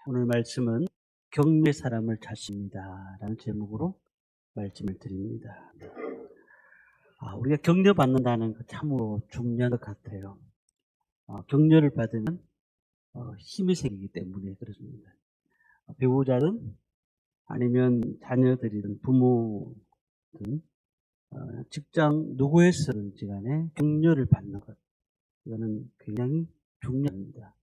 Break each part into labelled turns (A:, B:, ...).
A: 오늘 말씀은 격려의 사람을 찾습니다 라는 제목으로 말씀을 드립니다. 우리가 격려받는다는 것 참으로 중요한 것 같아요. 격려를 받으면 힘이 생기기 때문에 그렇습니다. 배우자든 아니면 자녀들이든 부모든 직장 누구에서든지 간에 격려를 받는 것, 이거는 굉장히 중요합니다.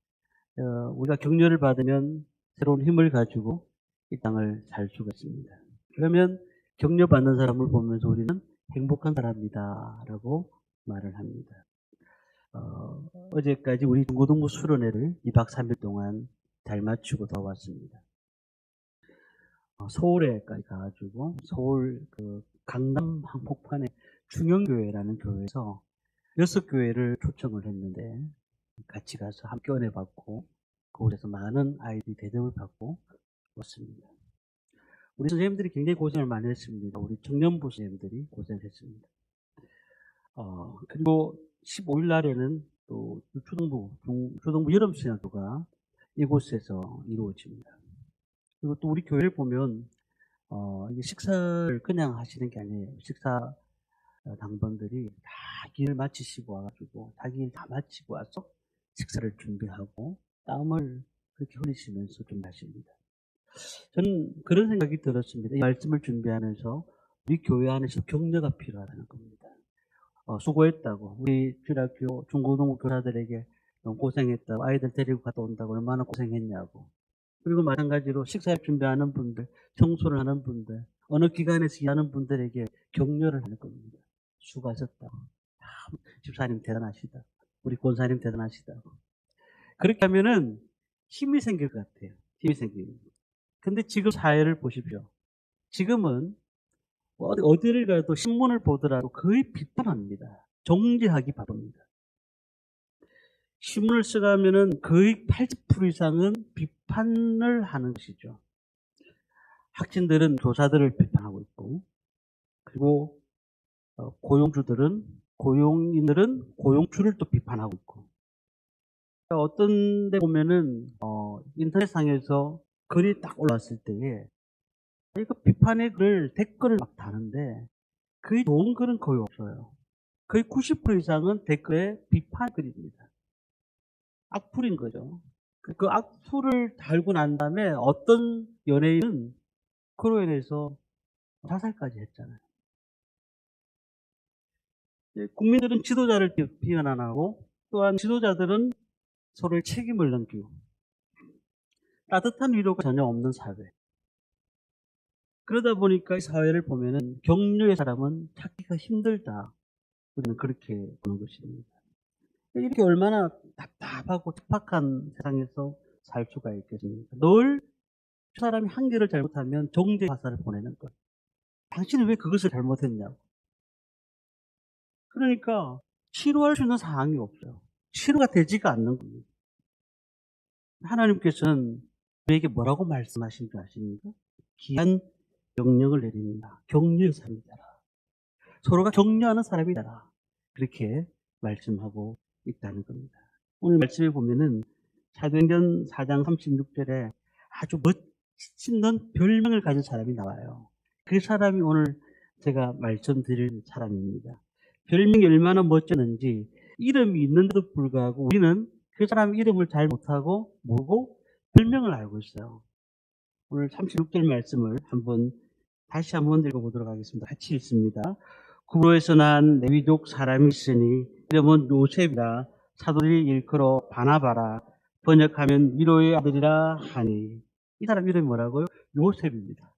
A: 우리가 격려를 받으면 새로운 힘을 가지고 이 땅을 살 수가 있습니다. 그러면 격려받는 사람을 보면서 우리는 행복한 사람이다 라고 말을 합니다. 어제까지 우리 중고등부 수련회를 2박 3일 동안 잘 마치고 돌아왔습니다. 서울에까지 가가지고 서울 강남 한복판에 중영교회라는 교회에서 6교회를 초청을 했는데 같이 가서 함께 은혜 받고 그곳에서 많은 아이들이 대접을 받고 왔습니다. 우리 선생님들이 굉장히 고생을 많이 했습니다. 우리 청년부 선생님들이 고생했습니다. 그리고 15일 날에는 또 초등부 여름수련회가 이곳에서 이루어집니다. 그리고 또 우리 교회를 보면 이게 식사를 그냥 하시는 게 아니에요. 식사 당번들이 다 길을 마치시고 와가지고 자기 일 다 마치고 와서 식사를 준비하고 땀을 그렇게 흘리시면서 좀 하십니다. 저는 그런 생각이 들었습니다. 이 말씀을 준비하면서 우리 교회 안에서 격려가 필요하다는 겁니다. 수고했다고, 우리 주일학교 중고등부 교사들에게 너무 고생했다고, 아이들 데리고 갔다 온다고 얼마나 고생했냐고. 그리고 마찬가지로 식사를 준비하는 분들, 청소를 하는 분들, 어느 기관에서 일하는 분들에게 격려를 하는 겁니다. 수고하셨다고. 집사님 대단하시다. 우리 권사님 대단하시다고. 그렇게 하면은 힘이 생길 것 같아요. 힘이 생깁니다. 근데 지금 사회를 보십시오. 지금은 어디를 가도 신문을 보더라도 거의 비판합니다. 정죄하기 바쁩니다. 신문을 쓰가면은 거의 80% 이상은 비판을 하는 것이죠. 학생들은 교사들을 비판하고 있고, 그리고 고용인들은 고용주를 또 비판하고 있고. 어떤 데 보면은 인터넷상에서 글이 딱 올라왔을 때에 이거 비판의 글을 댓글을 막 다는데 거의 좋은 글은 거의 없어요. 거의 90% 이상은 댓글에 비판 글입니다. 악플인 거죠. 그 악플을 달고 난 다음에 어떤 연예인은 그로 인해서 자살까지 했잖아요. 국민들은 지도자를 비판 안 하고, 또한 지도자들은 서로의 책임을 넘기고, 따뜻한 위로가 전혀 없는 사회. 그러다 보니까 이 사회를 보면은 격려의 사람은 찾기가 힘들다. 우리는 그렇게 보는 것입니다. 이렇게 얼마나 답답하고 척박한 세상에서 살 수가 있겠습니까? 늘 그 사람이 한 개를 잘못하면 정죄 화살을 보내는 것. 당신은 왜 그것을 잘못했냐고. 그러니까 치료할 수 있는 상황이 없어요. 치료가 되지가 않는 겁니다. 하나님께서는 우리에게 뭐라고 말씀하신 줄 아십니까? 귀한 명령을 내립니다. 격려의 사람이 되라. 서로가 격려하는 사람이 되라. 그렇게 말씀하고 있다는 겁니다. 오늘 말씀에 보면은 사도행전 4장 36절에 아주 멋진 별명을 가진 사람이 나와요. 그 사람이 오늘 제가 말씀드릴 사람입니다. 별명이 얼마나 멋졌는지, 이름이 있는데도 불구하고 우리는 그 사람 이름을 잘 못하고 모르고 별명을 알고 있어요. 오늘 36절 말씀을 다시 한번 읽어보도록 하겠습니다. 같이 읽습니다. 구로에서 난 레위족 사람이 있으니 이름은 요셉이라, 사도들이 일컬어 바나바라, 번역하면 위로의 아들이라 하니. 이 사람 이름이 뭐라고요? 요셉입니다.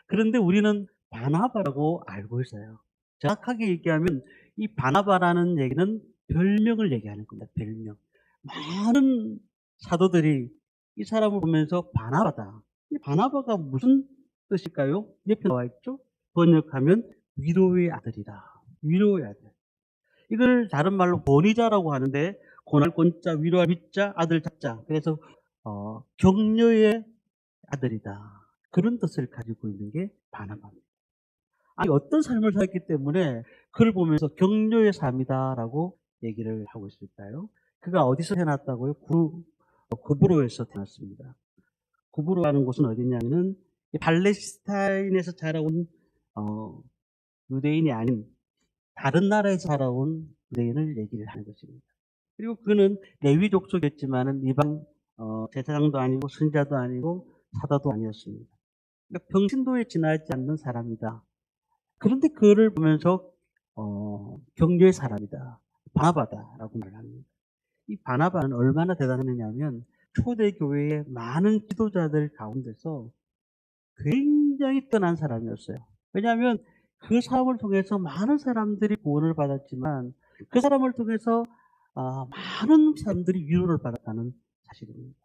A: 그런데 우리는 바나바라고 알고 있어요. 정확하게 얘기하면 이 바나바라는 얘기는 별명을 얘기하는 겁니다. 별명. 많은 사도들이 이 사람을 보면서 바나바다. 이 바나바가 무슨 뜻일까요? 옆에 나와 있죠? 번역하면 위로의 아들이다. 위로의 아들. 이걸 다른 말로 권위자라고 하는데, 고날 권자, 위로할 위자, 아들 자자. 그래서 격려의 아들이다. 그런 뜻을 가지고 있는 게 바나바입니다. 아니, 어떤 삶을 살았기 때문에 그를 보면서 격려의 삶이다라고 얘기를 하고 있을까요? 그가 어디서 태어났다고요? 구브로에서 태어났습니다. 구부로 가는 곳은 어디냐면은 팔레스타인에서 자라온 유대인이 아닌 다른 나라에서 자라온 유대인을 얘기를 하는 것입니다. 그리고 그는 레위 족속이었지만은 이방 제사장도 아니고 선지자도 아니고 사도도 아니었습니다. 그러니까 평신도에 지나지 않는 사람이다. 그런데 그를 보면서 격려의 사람이다. 바나바다라고 말합니다. 이 바나바는 얼마나 대단했느냐면 초대교회의 많은 지도자들 가운데서 굉장히 뛰어난 사람이었어요. 왜냐하면 그 사람을 통해서 많은 사람들이 구원을 받았지만 그 사람을 통해서 많은 사람들이 위로를 받았다는 사실입니다.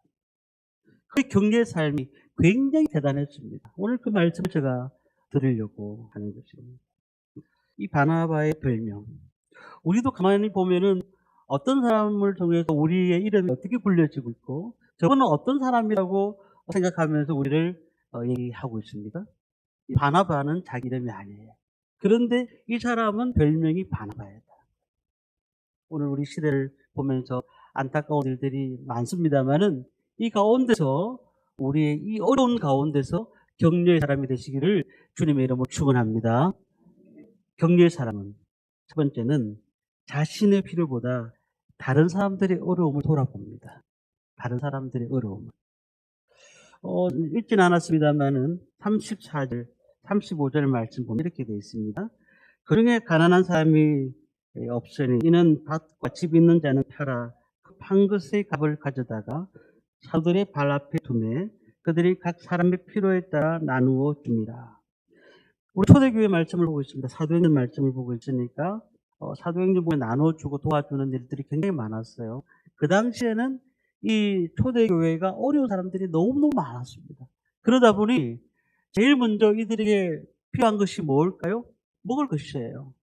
A: 그 격려의 삶이 굉장히 대단했습니다. 오늘 그 말씀을 제가 드리려고 하는 것입니다. 이 바나바의 별명. 우리도 가만히 보면은 어떤 사람을 통해서 우리의 이름이 어떻게 불려지고 있고 저분은 어떤 사람이라고 생각하면서 우리를 얘기하고 있습니까? 이 바나바는 자기 이름이 아니에요. 그런데 이 사람은 별명이 바나바였다. 오늘 우리 시대를 보면서 안타까운 일들이 많습니다만은 이 가운데서 우리의 이 어려운 가운데서 격려의 사람이 되시기를 주님의 이름으로 축원합니다. 격려의 사람은 첫 번째는 자신의 필요보다 다른 사람들의 어려움을 돌아봅니다. 다른 사람들의 어려움을. 읽진 않았습니다만은 34절, 35절 말씀 보면 이렇게 되어 있습니다. 그중에 가난한 사람이 없으니 이는 밭과 집 있는 자는 팔아 그 판 것의 값을 가져다가 사도들의 발 앞에 두매 그들이 각 사람의 필요에 따라 나누어 줍니다. 우리 초대교회 말씀을 보고 있습니다. 사도행전 말씀을 보고 있으니까 사도행전 보면 나눠주고 도와주는 일들이 굉장히 많았어요. 그 당시에는 이 초대교회가 어려운 사람들이 너무너무 많았습니다. 그러다 보니 제일 먼저 이들에게 필요한 것이 뭘까요? 먹을 것이에요.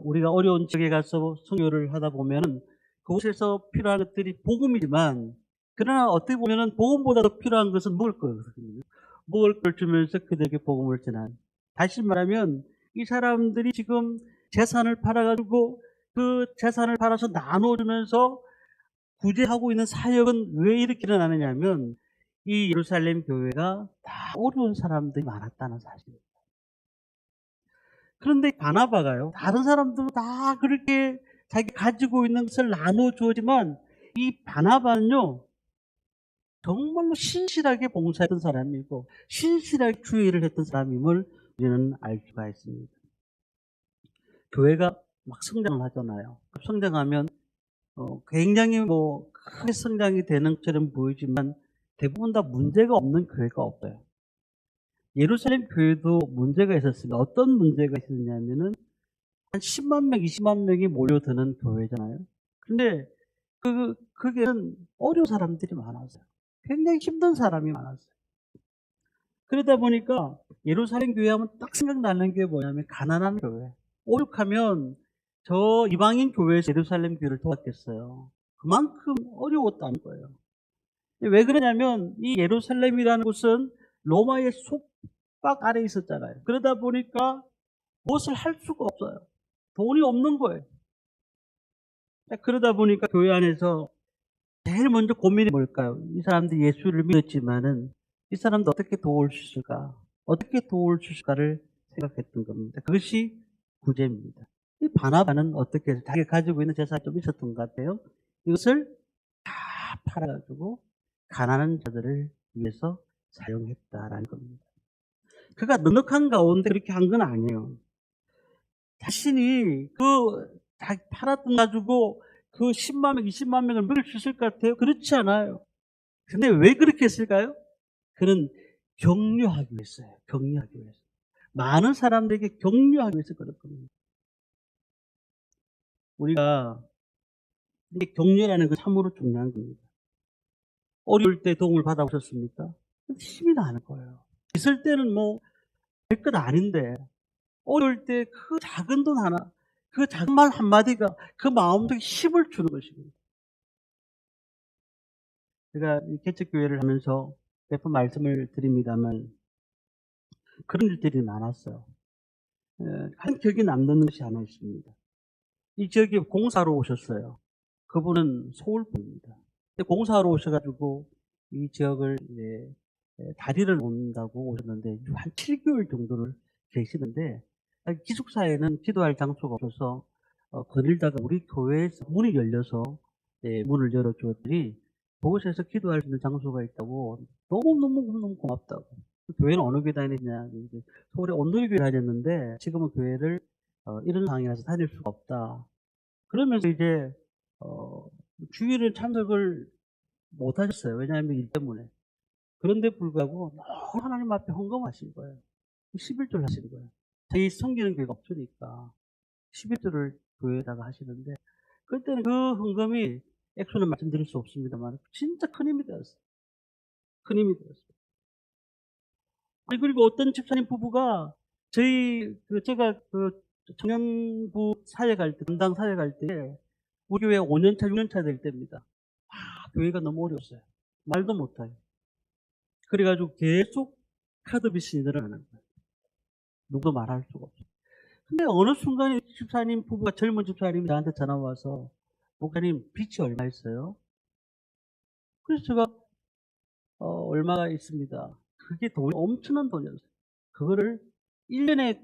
A: 우리가 어려운 지역에 가서 선교를 하다 보면은 그곳에서 필요한 것들이 복음이지만 그러나 어떻게 보면은 복음보다 더 필요한 것은 먹을 거거든요. 먹을 걸 주면서 그들에게 복음을 전한. 다시 말하면 이 사람들이 지금 재산을 팔아가지고 그 재산을 팔아서 나눠주면서 구제하고 있는 사역은 왜 이렇게 일어나느냐면 이 예루살렘 교회가 다 어려운 사람들이 많았다는 사실입니다. 그런데 바나바가요, 다른 사람들은 다 그렇게 자기 가지고 있는 것을 나눠주었지만 이 바나바는요 정말로 신실하게 봉사했던 사람이고 신실하게 주의를 했던 사람임을 우리는 알 수가 있습니다. 교회가 막 성장을 하잖아요. 성장하면 굉장히 크게 성장이 되는 것처럼 보이지만 대부분 다 문제가 없는 교회가 없어요. 예루살렘 교회도 문제가 있었습니다. 어떤 문제가 있었냐면은 한 10만 명, 20만 명이 몰려드는 교회잖아요. 근데 그게는 어려운 사람들이 많았어요. 굉장히 힘든 사람이 많았어요. 그러다 보니까 예루살렘 교회 하면 딱 생각나는 게 뭐냐면 가난한 교회. 오죽하면 저 이방인 교회에서 예루살렘 교회를 도왔겠어요. 그만큼 어려웠다는 거예요. 왜 그러냐면 이 예루살렘이라는 곳은 로마의 속박 아래 있었잖아요. 그러다 보니까 무엇을 할 수가 없어요. 돈이 없는 거예요. 그러다 보니까 교회 안에서 제일 먼저 고민이 뭘까요? 이 사람들이 예수를 믿었지만은 이 사람도 어떻게 도울 수 있을까? 어떻게 도울 수 있을까를 생각했던 겁니다. 그것이 구제입니다. 이 바나바는 어떻게 해서 자기가 가지고 있는 재산이 좀 있었던 것 같아요. 이것을 다 팔아가지고 가난한 자들을 위해서 사용했다라는 겁니다. 그가 넉넉한 가운데 그렇게 한 건 아니에요. 자신이 팔았던 가지고 그 10만 명, 20만 명을 먹일 수 있을 것 같아요? 그렇지 않아요. 근데 왜 그렇게 했을까요? 그는 격려하기 위해서요. 격려하기 위해서. 많은 사람들에게 격려하기 위해서 그럴 겁니다. 우리가 이게 격려라는 건 참으로 중요한 겁니다. 어려울 때 도움을 받아보셨습니까? 힘이 나는 거예요. 있을 때는 될 것 아닌데 어려울 때 그 작은 돈 하나, 그 작은 말 한마디가 그 마음속에 힘을 주는 것입니다. 제가 개척교회를 하면서 몇 번 말씀을 드립니다만 그런 일들이 많았어요. 한 기억에 남는 것이 하나 있습니다. 이 지역에 공사로 오셨어요. 그분은 서울 분입니다. 공사로 오셔가지고 이 지역을 다리를 놓는다고 오셨는데 한 7개월 정도를 계시는데 기숙사에는 기도할 장소가 없어서 거닐다가 우리 교회에서 문이 열려서 문을 열어주었더니 그곳에서 기도할 수 있는 장소가 있다고 너무너무 고맙다고. 교회는 어느 교회 다니냐. 서울에 온누리교회 다녔는데 지금은 교회를 이런 상황이라서 다닐 수가 없다. 그러면서 이제 주일에 참석을 못 하셨어요. 왜냐하면 일 때문에. 그런데 불구하고 너무 하나님 앞에 헌금하신 거예요. 11조를 하신 거예요. 저희 섬기는 교회가 없으니까 11조를 교회에다가 하시는데 그때는 그 헌금이 액수는 말씀드릴 수 없습니다만 진짜 큰 힘이 되었어요. 큰 힘이 되었어요. 아니 그리고 어떤 집사님 부부가 제가 청년부 사회 갈 때, 담당 사회 갈 때 우리 교회 5년차, 6년차 될 때입니다. 교회가 너무 어려웠어요. 말도 못해요. 그래가지고 계속 카드빚이 늘어나는 거예요. 누구도 말할 수가 없어요. 근데 어느 순간에 집사님 부부가 젊은 집사님이 저한테 전화 와서 목사님 빚이 얼마 있어요? 그래서 제가 얼마가 있습니다. 그게 돈이 엄청난 돈이었어요. 그거를 1년에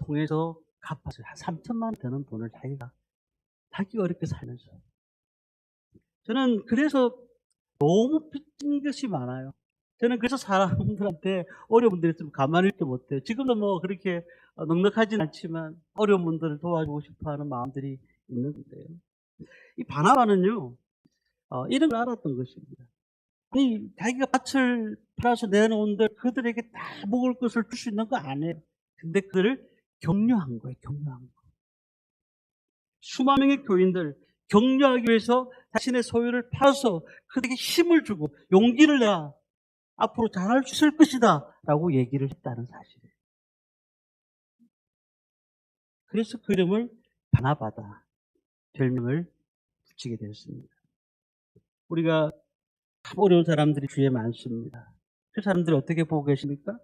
A: 통해서 갚았어요. 한 3천만 원 되는 돈을 자기가 어렵게 살면서. 저는 그래서 너무 빚진 것이 많아요. 저는 그래서 사람들한테 어려운 분들이 있으면 가만히 있지 못해요. 지금도 뭐 그렇게 넉넉하진 않지만 어려운 분들을 도와주고 싶어 하는 마음들이 있는데요. 이 바나바는요, 이런 걸 알았던 것입니다. 아니, 자기가 밭을 팔아서 내놓은데 그들에게 다 먹을 것을 줄 수 있는 거 아니에요. 근데 그들을 격려한 거예요, 격려한 거. 수만 명의 교인들 격려하기 위해서 자신의 소유를 팔아서 그들에게 힘을 주고 용기를 내라. 앞으로 잘할 수 있을 것이다. 라고 얘기를 했다는 사실이에요. 그래서 그 이름을 바나바다, 별명을 붙이게 되었습니다. 우리가 참 어려운 사람들이 주위에 많습니다. 그 사람들이 어떻게 보고 계십니까?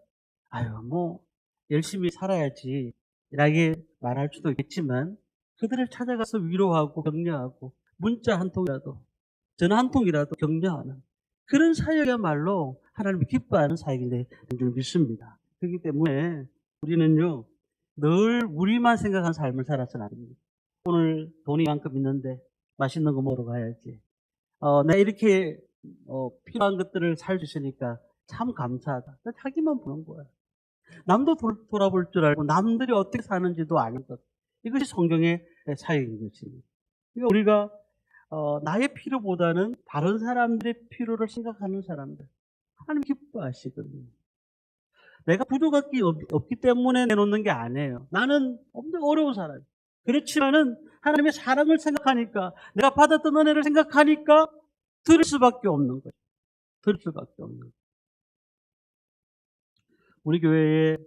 A: 아유, 뭐, 열심히 살아야지. 이렇게 말할 수도 있겠지만, 그들을 찾아가서 위로하고 격려하고, 문자 한 통이라도, 전화 한 통이라도 격려하는 그런 사역이야말로 하나님이 기뻐하는 사역이 되는 줄 믿습니다. 그렇기 때문에 우리는요, 늘 우리만 생각하는 삶을 살아서는 안 됩니다. 오늘 돈이 만큼 있는데 맛있는 거 먹으러 가야지. 내가 이렇게 필요한 것들을 살 수 있으니까 참 감사하다. 자기만 보는 거야. 남도 돌아볼 줄 알고 남들이 어떻게 사는지도 아는 것. 이것이 성경의 사역인 것입니다. 그러니까 우리가 나의 필요보다는 다른 사람들의 필요를 생각하는 사람들, 하나님 기뻐하시거든요. 내가 부족함이 없기 때문에 내놓는 게 아니에요. 나는 엄청 어려운 사람이에요. 그렇지만은 하나님의 사랑을 생각하니까, 내가 받았던 은혜를 생각하니까 들을 수밖에 없는 거예요. 들을 수밖에 없는 거예요. 우리 교회에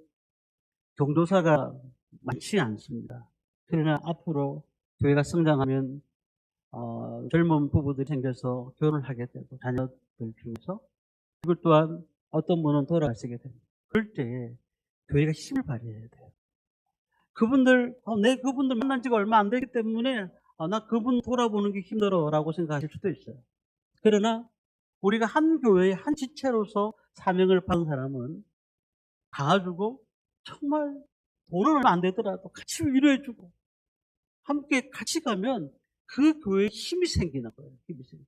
A: 경조사가 많지 않습니다. 그러나 앞으로 교회가 성장하면 젊은 부부들이 생겨서 결혼을 하게 되고 자녀들 중에서 그것 또한 어떤 분은 돌아가시게 됩니다. 그럴 때 교회가 힘을 발휘해야 돼요. 내 그분들 만난 지가 얼마 안 되기 때문에 나 그분 돌아보는 게 힘들어 라고 생각하실 수도 있어요. 그러나 우리가 한 교회의 한 지체로서 사명을 받은 사람은 가가지고 정말 돈은 얼마 안 되더라도 같이 위로해주고 함께 같이 가면 그 교회에 힘이 생기는 거예요. 힘이 생기는.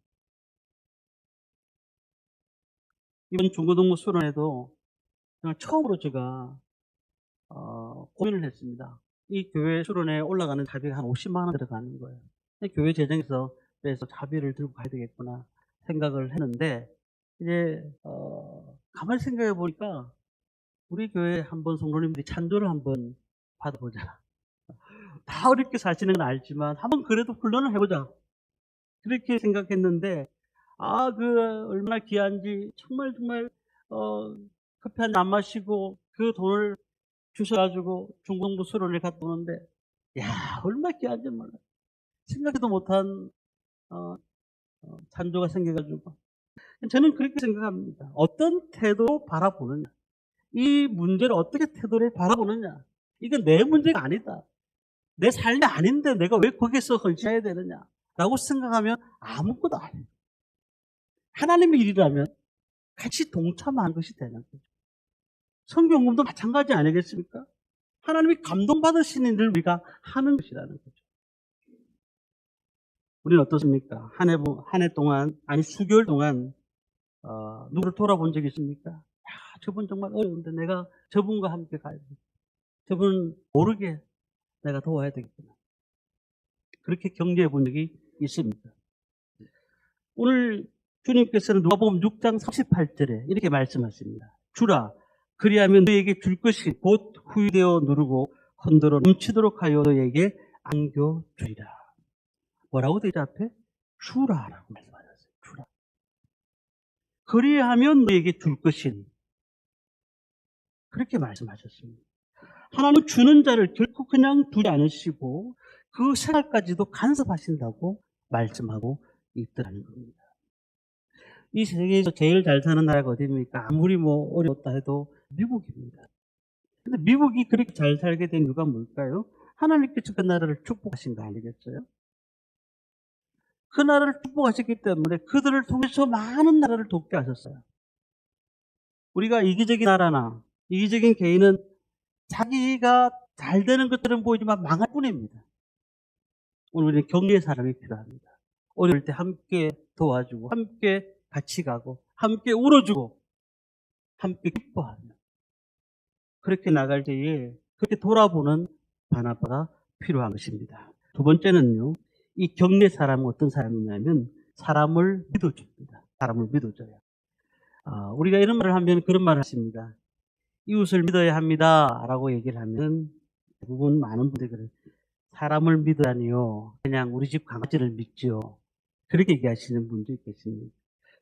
A: 이번 중고등부 수련회도 처음으로 제가 고민을 했습니다. 이 교회 수련회에 올라가는 자비가 한 50만 원 들어가는 거예요. 교회 재정에서 그래서 자비를 들고 가야 되겠구나 생각을 했는데 이제 가만히 생각해 보니까 우리 교회 한번 성도님들이 찬조를 한번 받아보자. 다 어렵게 사시는 건 알지만 한번 그래도 훈련을 해보자. 그렇게 생각했는데 얼마나 귀한지 정말 커피 한 잔 안 마시고 그 돈을 주셔가지고 중공부 수련을 갔다 오는데 얼마나 귀한지 몰라. 생각도 못한 찬조가 생겨가지고 저는 그렇게 생각합니다. 어떤 태도로 바라보느냐, 이 문제를 어떻게 태도를 바라보느냐, 이건 내 문제가 아니다. 내 삶이 아닌데 내가 왜 거기서 헌신해야 되느냐라고 생각하면 아무것도 아니에요. 하나님의 일이라면 같이 동참하는 것이 되는 거죠. 성경공도 마찬가지 아니겠습니까? 하나님이 감동받으시는 일을 우리가 하는 것이라는 거죠. 우리는 어떻습니까? 한 해 동안, 아니 수개월 동안 누구를 돌아본 적이 있습니까? 야, 저분 정말 어려운데 내가 저분과 함께 가야 돼. 저분은 모르게 내가 도와야 되겠구나. 그렇게 격려해 본 적이 있습니다. 오늘 주님께서는 누가복음 6장 38절에 이렇게 말씀하십니다. 주라, 그리하면 너에게 줄 것이 곧 후유되어 누르고 흔들어 넘치도록 하여 너에게 안겨주리라. 뭐라고 되죠 앞에? 주라라고 말씀하셨어요. 주라. 그리하면 너에게 줄 것이니. 그렇게 말씀하셨습니다. 하나님은 주는 자를 결코 그냥 두지 않으시고 그 생활까지도 간섭하신다고 말씀하고 있더라는 겁니다. 이 세계에서 제일 잘 사는 나라가 어디입니까? 아무리 뭐 어렵다 해도 미국입니다. 근데 미국이 그렇게 잘 살게 된 이유가 뭘까요? 하나님께서 그 나라를 축복하신 거 아니겠어요? 그 나라를 축복하셨기 때문에 그들을 통해서 많은 나라를 돕게 하셨어요. 우리가 이기적인 나라나 이기적인 개인은 자기가 잘 되는 것들은 보이지만 망할 뿐입니다. 오늘 우리는 격려의 사람이 필요합니다. 어려울 때 함께 도와주고 함께 같이 가고 함께 울어주고 함께 기뻐하며 그렇게 나갈 때에 그렇게 돌아보는 바나바가 필요한 것입니다. 두 번째는요. 이 격려의 사람은 어떤 사람이냐면 사람을 믿어줍니다. 사람을 믿어줘요. 우리가 이런 말을 하면 그런 말을 하십니다. 이웃을 믿어야 합니다 라고 얘기를 하면 대부분 많은 분들이 그래요. 사람을 믿으라니요. 그냥 우리 집 강아지를 믿죠. 그렇게 얘기하시는 분도 계십니다.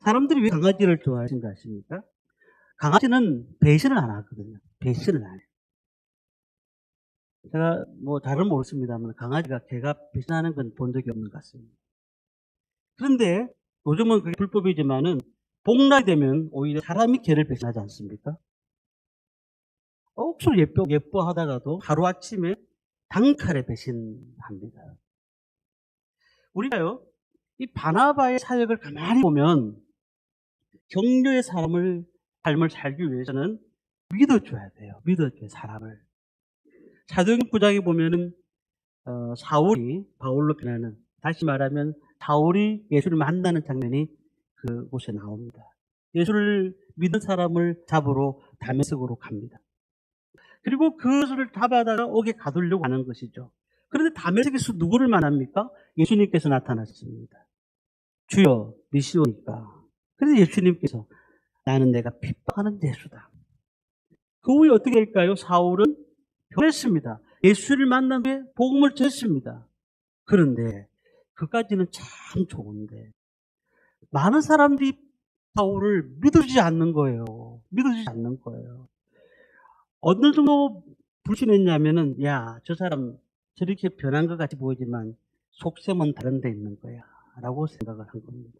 A: 사람들이 왜 강아지를 좋아하시는 거 아십니까? 강아지는 배신을 안 하거든요. 배신을 안 해요. 제가 뭐 잘은 모르겠습니다만 강아지가 개가 배신하는 건 본 적이 없는 것 같습니다. 그런데 요즘은 그게 불법이지만은 복날이 되면 오히려 사람이 개를 배신하지 않습니까? 억수로 예뻐하다가도 하루아침에 단칼에 배신합니다. 우리가요, 이 바나바의 사역을 가만히 보면 격려의 삶을 살기 위해서는 믿어줘야 돼요. 믿어줘야 사람을. 사도행전 9장에 보면은 사울이 바울로 변하는, 다시 말하면 사울이 예수를 만나는 장면이 그곳에 나옵니다. 예수를 믿은 사람을 잡으러 다메섹으로 갑니다. 그리고 그것을 잡아다가 옥에 가두려고 하는 것이죠. 그런데 다메섹에서 누구를 만납니까? 예수님께서 나타났습니다. 주여 믿으시오니까. 그래서 예수님께서 나는 내가 핍박하는 예수다. 그 후에 어떻게 될까요? 사울은 변했습니다. 예수를 만난 후에 복음을 전했습니다. 그런데 그까지는 참 좋은데 많은 사람들이 사울을 믿어주지 않는 거예요. 믿어주지 않는 거예요. 어느 정도 불신했냐면은 야, 저 사람 저렇게 변한 것 같이 보이지만 속셈은 다른 데 있는 거야 라고 생각을 한 겁니다.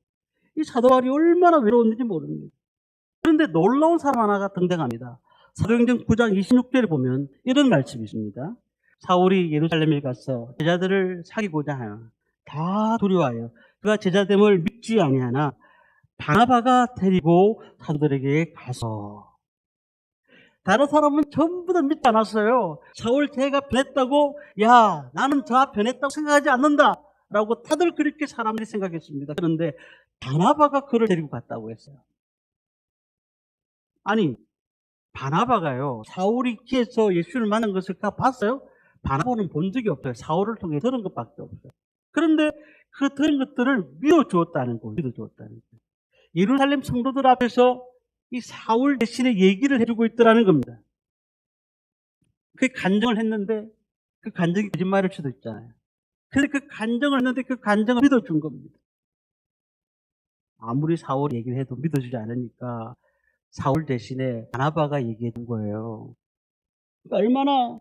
A: 이 사도 바울이 얼마나 외로웠는지 모릅니다. 그런데 놀라운 사람 하나가 등장합니다. 사도행전 9장 26절에 보면 이런 말씀이 있습니다. 사울이 예루살렘에 가서 제자들을 사귀고자 하나 다 두려워하여 그가 제자됨을 믿지 아니하나 바나바가 데리고 사도들에게 가서 다른 사람은 전부 다 믿지 않았어요. 사울 제가 변했다고 야 나는 저 변했다고 생각하지 않는다 라고 다들 그렇게 사람들이 생각했습니다. 그런데 바나바가 그를 데리고 갔다고 했어요. 아니 바나바가요 사울이 기에서 예수를 만난 것을 다 봤어요? 바나바는 본 적이 없어요. 사울을 통해 들은 것밖에 없어요. 그런데 그 들은 것들을 믿어주었다는 거예요. 믿어주었다는 거예요. 예루살렘 성도들 앞에서 이 사울 대신에 얘기를 해주고 있더라는 겁니다. 그 간증을 했는데 그 간증이 거짓말일 수도 있잖아요. 그런데 그 간증을 했는데 그 간증을 믿어준 겁니다. 아무리 사울이 얘기를 해도 믿어주지 않으니까 사울 대신에 바나바가 얘기해 준 거예요. 그러니까 얼마나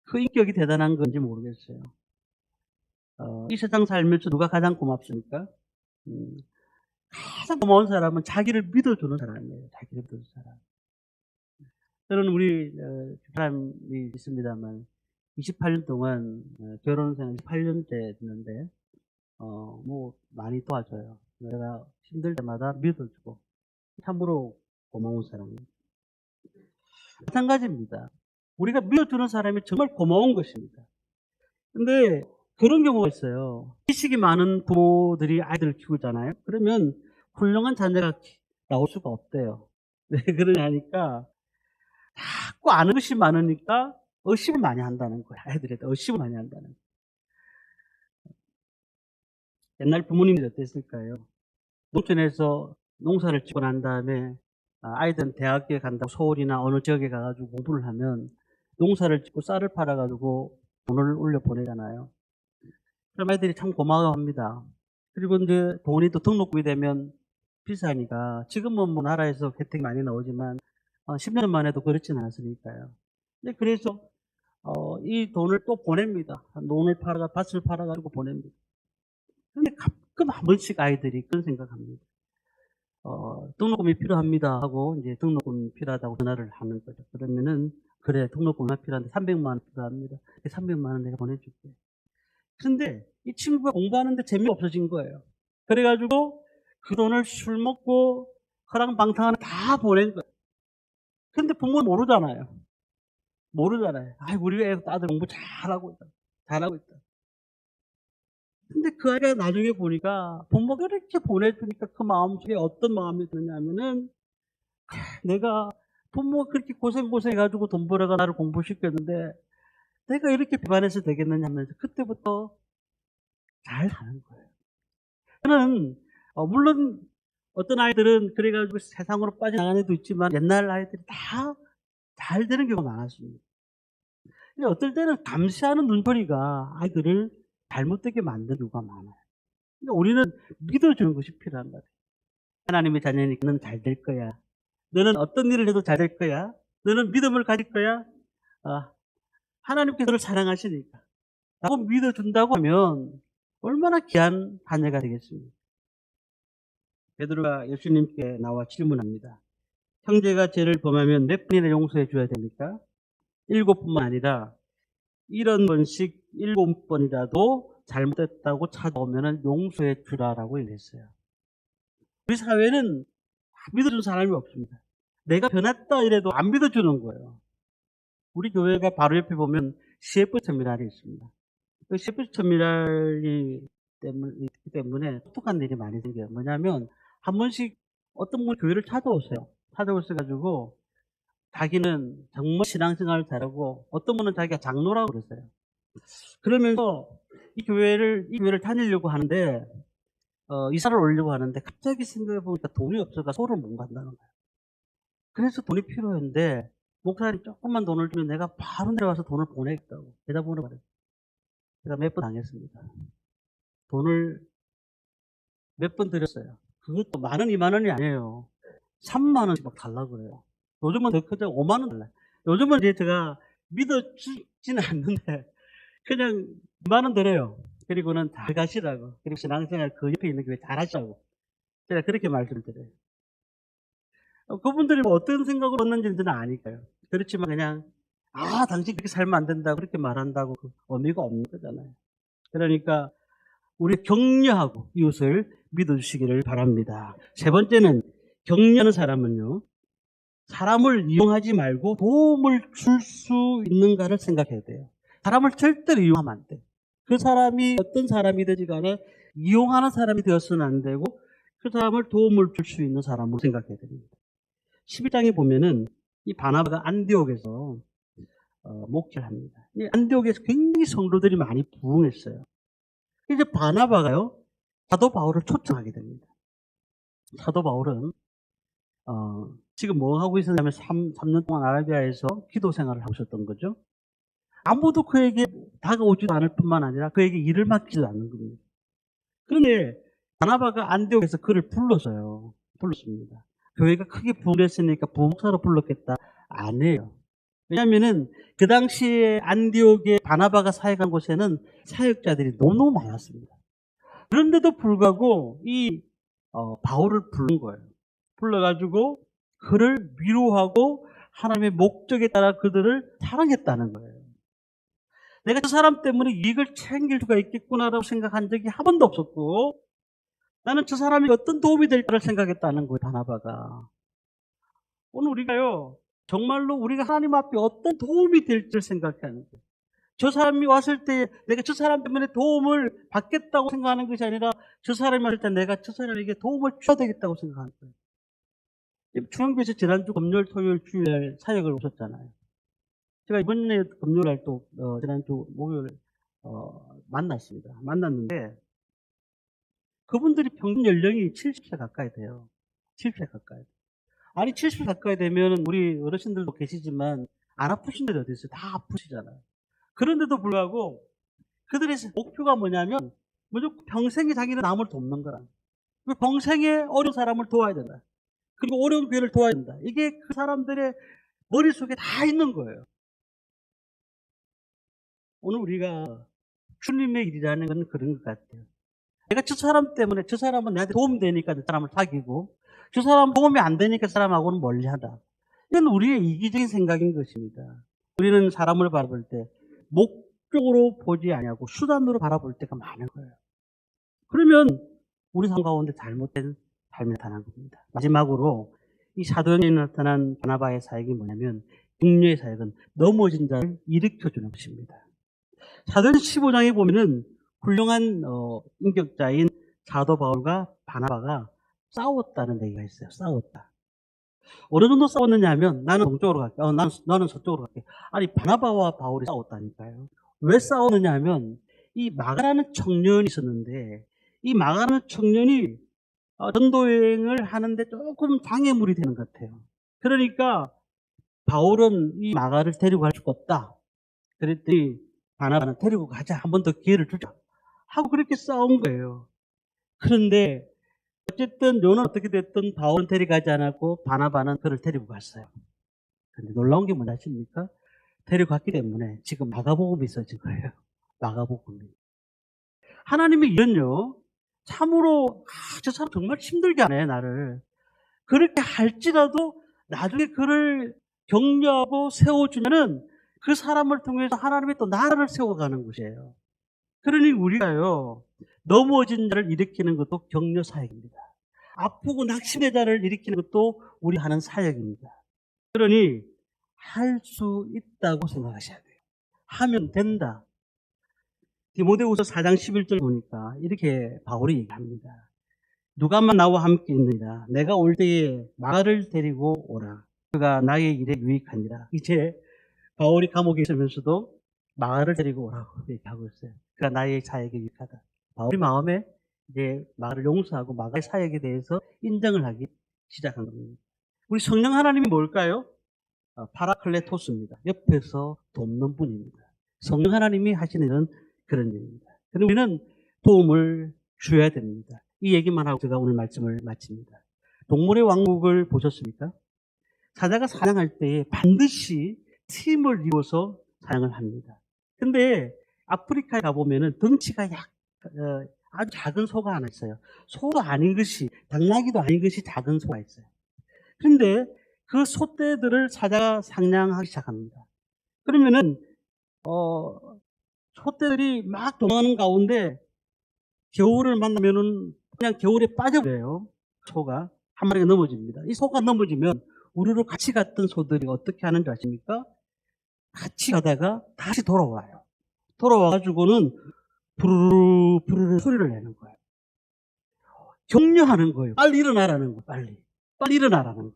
A: 그 인격이 대단한 건지 모르겠어요. 이 세상 살면서 누가 가장 고맙습니까? 가장 고마운 사람은 자기를 믿어주는 사람이에요. 자기를 믿어주는 사람. 저는 우리 사람이 있습니다만 28년 동안 결혼 생활 28년째 됐는데 뭐 많이 도와줘요. 내가 힘들 때마다 믿어주고 참으로 고마운 사람. 마찬가지입니다. 우리가 믿어주는 사람이 정말 고마운 것입니다. 근데 그런 경우가 있어요. 지식이 많은 부모들이 아이들을 키우잖아요. 그러면 훌륭한 자녀가 나올 수가 없대요. 왜 그러냐 하니까 자꾸 아는 것이 많으니까 의심을 많이 한다는 거야. 아이들한테 의심을 많이 한다는 거야. 옛날 부모님이 어땠을까요? 농촌에서 농사를 짓고 난 다음에 아이들은 대학에 간다고 서울이나 어느 지역에 가가지고 공부를 하면 농사를 짓고 쌀을 팔아가지고 돈을 올려 보내잖아요. 그럼 아이들이 참 고마워합니다. 그리고 이제 돈이 또 등록금이 되면 비싸니까 지금은 뭐 나라에서 혜택이 많이 나오지만 10년 만에도 그렇진 않았으니까요. 그래서 이 돈을 또 보냅니다. 논을 밭을 팔아가지고 보냅니다. 근데 가끔 한 번씩 아이들이 그런 생각합니다. 등록금이 필요합니다 하고 이제 등록금이 필요하다고 전화를 하는 거죠. 그러면은 그래 등록금 얼마 필요한데 300만 원 필요합니다. 300만 원 내가 보내줄게. 그런데 이 친구가 공부하는데 재미가 없어진 거예요. 그래가지고 그 돈을 술 먹고 허랑방탕하는 다 보낸 거예요. 근데 부모는 모르잖아요. 우리 애 아들 공부 잘하고 있다. 근데 그 아이가 나중에 보니까 부모가 이렇게 보내주니까 그 마음속에 어떤 마음이 드냐면은 내가 부모가 그렇게 고생해가지고 돈 벌어가 나를 공부시켰는데 내가 이렇게 비관해서 되겠느냐 하면서 그때부터 잘 사는 거예요. 저는 물론 어떤 아이들은 그래가지고 세상으로 빠져나가는 애도 있지만 옛날 아이들이 다 잘 되는 경우가 많았습니다. 근데 어떨 때는 감시하는 눈초리가 아이들을 잘못되게 만드는 경우가 많아요. 그러니까 우리는 믿어주는 것이 필요한 거예요. 하나님의 자녀니까 너는 잘 될 거야. 너는 어떤 일을 해도 잘 될 거야. 너는 믿음을 가질 거야. 하나님께서 너를 사랑하시니까. 라고 믿어준다고 하면 얼마나 귀한 자녀가 되겠습니까? 베드로가 예수님께 나와 질문합니다. 형제가 죄를 범하면 몇 번이나 용서해 줘야 됩니까? 7번뿐만 아니라 70번씩 7번이라도 잘못했다고 찾아오면 용서해 주라라고 얘기했어요. 우리 사회는 믿어주는 사람이 없습니다. 내가 변했다 이래도 안 믿어주는 거예요. 우리 교회가 바로 옆에 보면 CF 터미널이 있습니다. 그 CF 터미널이 있기 때문에 독특한 일이 많이 생겨요. 뭐냐면 한 번씩 어떤 분이 교회를 찾아오셔가지고 자기는 정말 신앙생활을 잘하고 어떤 분은 자기가 장로라고 그랬어요. 그러면서 이 교회를 다니려고 하는데 이사를 오려고 하는데 갑자기 생각해보니까 돈이 없어서 서울을 못 간다는 거예요. 그래서 돈이 필요했는데 목사님 조금만 돈을 주면 내가 바로 내려가서 돈을 보내겠다고 대답을 말해요. 제가 몇 번 당했습니다. 돈을 몇 번 드렸어요. 그것도 10,000원, 20,000원이 아니에요. 30,000원씩 막 달라고 그래요. 요즘은 더 크죠. 50,000원 달라요. 요즘은 이제 제가 믿어주지는 않는데 그냥 20,000원 드려요. 그리고는 잘 가시라고. 그리고 신앙생활 그 옆에 있는 교회 잘 하시라고. 제가 그렇게 말씀을 드려요. 그분들이 뭐 어떤 생각으로 했는지는 저는 아니까요. 그렇지만 그냥 당신 그렇게 살면 안 된다고 그렇게 말한다고 그 의미가 없는 거잖아요. 그러니까 우리 격려하고 이웃을 믿어주시기를 바랍니다. 세 번째는 격려하는 사람은요. 사람을 이용하지 말고 도움을 줄 수 있는가를 생각해야 돼요. 사람을 절대로 이용하면 안 돼요. 그 사람이 어떤 사람이든지 간에 이용하는 사람이 되어서는 안 되고 그 사람을 도움을 줄 수 있는 사람으로 생각해야 됩니다. 11장에 보면은 이 바나바가 안디옥에서 목회를 합니다. 이 안디옥에서 굉장히 성도들이 많이 부흥했어요. 이제 바나바가요 사도 바울을 초청하게 됩니다. 사도 바울은 지금 뭐 하고 있었냐면 3년 동안 아라비아에서 기도 생활을 하고 있었던 거죠. 아무도 그에게 다가오지도 않을 뿐만 아니라 그에게 일을 맡기지도 않는 겁니다. 그런데 바나바가 안디옥에서 그를 불렀습니다. 교회가 크게 부흥했으니까 부목사로 불렀겠다. 아니에요. 왜냐하면은 그 당시에 안디옥에 바나바가 사역한 곳에는 사역자들이 너무 많았습니다. 그런데도 불구하고 이 바울을 부른 거예요. 불러가지고 그를 위로하고 하나님의 목적에 따라 그들을 사랑했다는 거예요. 내가 저 사람 때문에 이익을 챙길 수가 있겠구나라고 생각한 적이 한 번도 없었고 나는 저 사람이 어떤 도움이 될까를 생각했다는 거예요. 바나바가. 오늘 우리가요, 정말로 우리가 하나님 앞에 어떤 도움이 될지를 생각하는 거예요. 저 사람이 왔을 때 내가 저 사람 때문에 도움을 받겠다고 생각하는 것이 아니라 저 사람이 왔을 때 내가 저 사람에게 도움을 줘야 되겠다고 생각하는 거예요. 중앙교회에서 지난주 금요일, 토요일, 주일 사역을 오셨잖아요. 제가 이번에 금요일 날 또 지난주 목요일 만났습니다. 만났는데 그분들이 평균 연령이 70세 가까이 돼요. 70세 가까이. 아니 70세 가까이 되면 우리 어르신들도 계시지만 안 아프신 분들이 어디 있어요? 다 아프시잖아요. 그런데도 불구하고 그들의 목표가 뭐냐면 무조건 평생에 자기는 남을 돕는 거라. 평생에 어려운 사람을 도와야 된다. 그리고 어려운 교회를 도와야 된다. 이게 그 사람들의 머릿속에 다 있는 거예요. 오늘 우리가 주님의 일이라는 건 그런 것 같아요. 내가 저 사람 때문에 저 사람은 나한테 도움이 되니까 저 사람을 사귀고 저 사람 도움이 안 되니까 그 사람하고는 멀리하다. 이건 우리의 이기적인 생각인 것입니다. 우리는 사람을 바라볼 때 목적으로 보지 아니하고 수단으로 바라볼 때가 많은 거예요. 그러면 우리 삶 가운데 잘못된 삶이 나타난 겁니다. 마지막으로 이 사도행전에 나타난 바나바의 사역이 뭐냐면 격려의 사역은 넘어진 자를 일으켜주는 것입니다. 사도행전 15장에 보면은 훌륭한 인격자인 사도 바울과 바나바가 싸웠다는 얘기가 있어요. 싸웠다. 어느 정도 싸웠느냐 하면 나는 동쪽으로 갈게. 나는 서쪽으로 갈게. 아니 바나바와 바울이 싸웠다니까요. 왜 싸웠느냐 하면 이 마가라는 청년이 있었는데 이 마가라는 청년이 전도여행을 하는데 조금 장애물이 되는 것 같아요. 그러니까 바울은 이 마가를 데리고 갈 수가 없다. 그랬더니 바나바는 데리고 가자. 한 번 더 기회를 주자. 하고 그렇게 싸운 거예요. 그런데 어쨌든 요는 어떻게 됐든 바울은 데려가지 않았고 바나바는 그를 데리고 갔어요. 그런데 놀라운 게 뭔지 아십니까? 데려갔기 때문에 지금 마가복음이 있어진 거예요. 마가복음이. 하나님의 일은요, 참으로 저 사람 정말 힘들게 하네 나를. 그렇게 할지라도 나중에 그를 격려하고 세워주면은 그 사람을 통해서 하나님이 또 나라를 세워가는 것이에요. 그러니 우리가요, 넘어진 자를 일으키는 것도 격려 사역입니다. 아프고 낙심된 자를 일으키는 것도 우리 하는 사역입니다. 그러니 할 수 있다고 생각하셔야 돼요. 하면 된다. 디모데후서 4장 11절 보니까 이렇게 바울이 얘기합니다. 누가만 나와 함께 있느니라. 내가 올 때에 마가를 데리고 오라. 그가 나의 일에 유익하니라. 이제 바울이 감옥에 있으면서도 마가를 데리고 오라고 얘기하고 있어요. 그가 나의 사역에 유익하다. 바울이 마음에 이제 마가를 용서하고 마가의 사역에 대해서 인정을 하기 시작한 겁니다. 우리 성령 하나님이 뭘까요? 파라클레토스입니다. 옆에서 돕는 분입니다. 성령 하나님이 하시는 일은 그런 일입니다. 그럼 우리는 도움을 줘야 됩니다. 이 얘기만 하고 제가 오늘 말씀을 마칩니다. 동물의 왕국을 보셨습니까? 사자가 사냥할 때에 반드시 팀을 이루어서 사냥을 합니다. 근데 아프리카에 가보면은 덩치가 아주 작은 소가 하나 있어요. 소도 아닌 것이, 당나귀도 아닌 것이 작은 소가 있어요. 그런데 그 소떼들을 사자가 사냥하기 시작합니다. 그러면은, 소떼들이 막 도망하는 가운데 겨울을 만나면은 그냥 겨울에 빠져버려요. 소가. 한 마리가 넘어집니다. 이 소가 넘어지면 우르르 같이 갔던 소들이 어떻게 하는지 아십니까? 같이 가다가 다시 돌아와요. 돌아와가지고는 부르르 부르르 소리를 내는 거예요. 격려하는 거예요. 빨리 일어나라는 거예요. 빨리 일어나라는 거예요.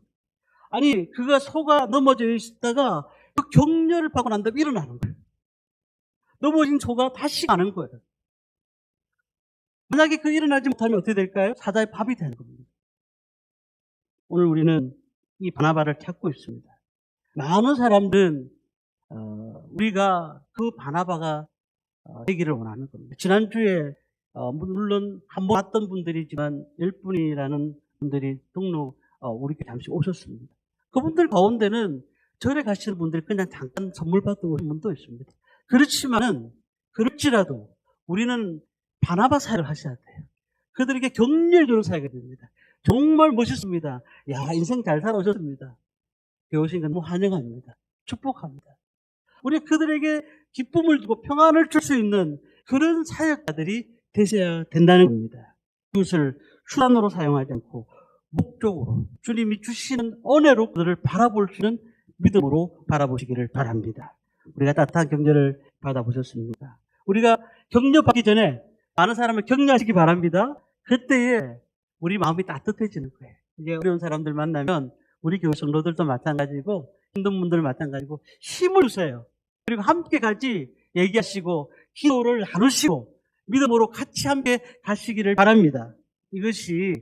A: 아니 그가 소가 넘어져 있다가 그 격려를 받고 난 다음에 일어나는 거예요. 넘어진 소가 다시 가는 거예요. 만약에 그 일어나지 못하면 어떻게 될까요? 사자의 밥이 되는 겁니다. 오늘 우리는 이 바나바를 찾고 있습니다. 많은 사람들은 우리가 그 바나바가 되기를 원하는 겁니다. 지난주에 물론 한 번 왔던 분들이지만 10분이라는 분들이 등록 우리 교회 잠시 오셨습니다. 그분들 가운데는 절에 가시는 분들이 그냥 잠깐 선물 받고 오신 분도 있습니다. 그렇지라도 우리는 바나바 사역을 하셔야 돼요. 그들에게 격려해 주는 사역이 됩니다. 정말 멋있습니다. 야, 인생 잘 살아오셨습니다. 배우신 건 환영합니다. 축복합니다. 우리 그들에게 기쁨을 주고 평안을 줄 수 있는 그런 사역자들이 되셔야 된다는 겁니다. 그것을 수단으로 사용하지 않고 목적으로 주님이 주시는 은혜로 그들을 바라볼 수 있는 믿음으로 바라보시기를 바랍니다. 우리가 따뜻한 격려를 받아보셨습니다. 우리가 격려받기 전에 많은 사람을 격려하시기 바랍니다. 그때에 우리 마음이 따뜻해지는 거예요. 이제 어려운 사람들 만나면 우리 교회 성도들도 마찬가지고 힘든 분들 마찬가지고 힘을 주세요. 그리고 함께 같이 얘기하시고 기도를 나누시고 믿음으로 같이 함께 가시기를 바랍니다. 이것이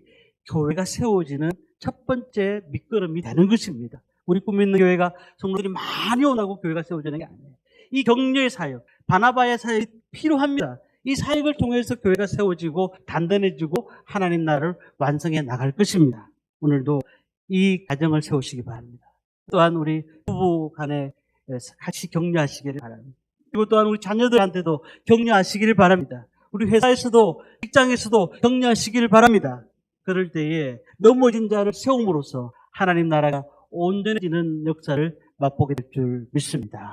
A: 교회가 세워지는 첫 번째 밑거름이 되는 것입니다. 우리 꿈 있는 교회가 성도들이 많이 오라고 교회가 세워지는 게 아니에요. 이 격려의 사역, 바나바의 사역이 필요합니다. 이 사역을 통해서 교회가 세워지고 단단해지고 하나님 나라를 완성해 나갈 것입니다. 오늘도 이 가정을 세우시기 바랍니다. 또한 우리 부부 간에 같이 격려하시기를 바랍니다. 그리고 또한 우리 자녀들한테도 격려하시기를 바랍니다. 우리 회사에서도 직장에서도 격려하시기를 바랍니다. 그럴 때에 넘어진 자를 세움으로써 하나님 나라가 온전해지는 역사를 맛보게 될 줄 믿습니다.